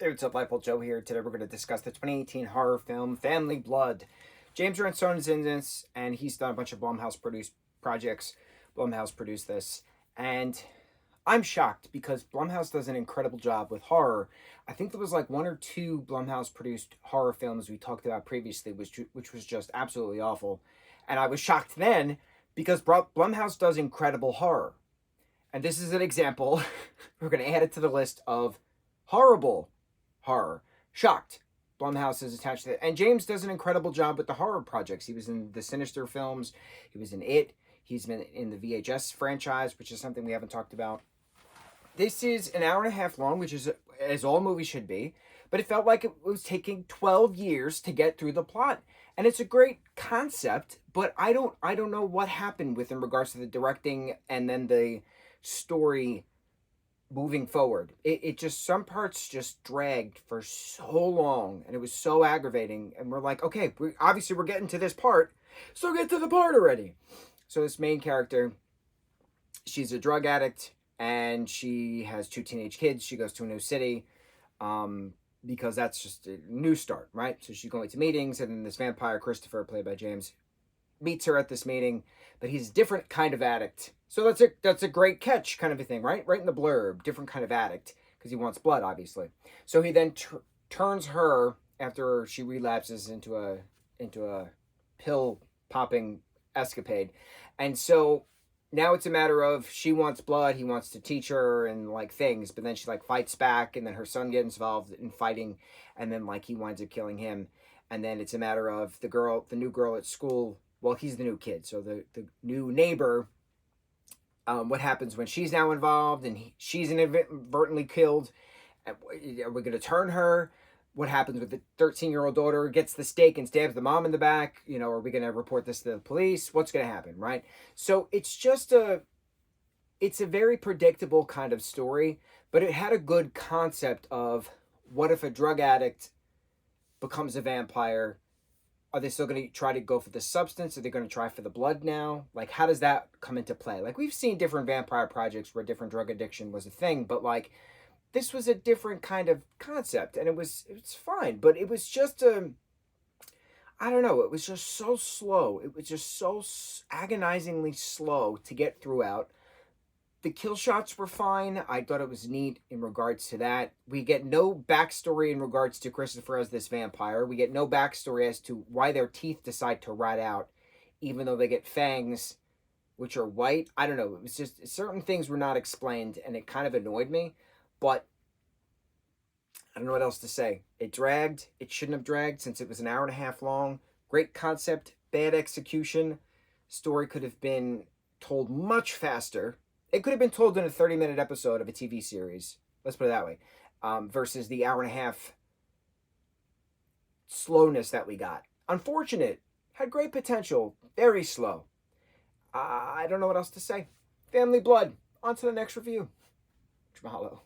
Hey, what's up, lightboltjoe here. Today we're going to discuss the 2018 horror film Family Blood. James Ransone is in this, and he's done a bunch of Blumhouse produced projects. Blumhouse produced this, and I'm shocked because Blumhouse does an incredible job with horror. I think there was like one or two Blumhouse produced horror films we talked about previously, which was just absolutely awful, and I was shocked then because Blumhouse does incredible horror, and this is an example. We're going to add it to the list of horrible horror. Shocked. Blumhouse is attached to it. And James does an incredible job with the horror projects. He was in the Sinister films. He was in It. He's been in the VHS franchise, which is something we haven't talked about. This is an hour and a half long, which is as all movies should be. But it felt like it was taking 12 years to get through the plot. And it's a great concept, but I don't know what happened with in regards to the directing and then the story moving forward. It just, some parts just dragged for so long, and it was so aggravating, and we're like, okay, obviously we're getting to this part, so get to the part already. So this main character, she's a drug addict, and she has two teenage kids. She goes to a new city, because that's just a new start, right? So she's going to meetings, and then this vampire, Christopher, played by James, meets her at this meeting, but he's a different kind of addict. So that's a great catch kind of a thing, right? Right in the blurb, different kind of addict, because he wants blood, obviously. So he then turns her after she relapses into a pill popping escapade, and so now it's a matter of she wants blood, he wants to teach her and like things, but then she like fights back, and then her son gets involved in fighting, and then like he winds up killing him, and then it's a matter of the new girl at school. Well, he's the new kid, so the new neighbor, what happens when she's now involved and she's inadvertently killed? Are we going to turn her? What happens with the 13-year-old daughter gets the stake and stabs the mom in the back? You know, are we going to report this to the police? What's going to happen, right? So it's a very predictable kind of story, but it had a good concept of what if a drug addict becomes a vampire? Are they still going to try to go for the substance? Are they going to try for the blood now? Like, how does that come into play? Like, we've seen different vampire projects where different drug addiction was a thing, but like, this was a different kind of concept, and it's fine, but it was just I don't know, it was just so slow. It was just so agonizingly slow to get throughout. The kill shots were fine. I thought it was neat in regards to that. We get no backstory in regards to Christopher as this vampire. We get no backstory as to why their teeth decide to rot out, even though they get fangs, which are white. I don't know. It was just certain things were not explained, and it kind of annoyed me. But I don't know what else to say. It dragged. It shouldn't have dragged since it was an hour and a half long. Great concept, bad execution. Story could have been told much faster. It could have been told in a 30-minute episode of a TV series. Let's put it that way. Versus the hour and a half slowness that we got. Unfortunate. Had great potential. Very slow. I don't know what else to say. Family Blood. On to the next review. Mahalo.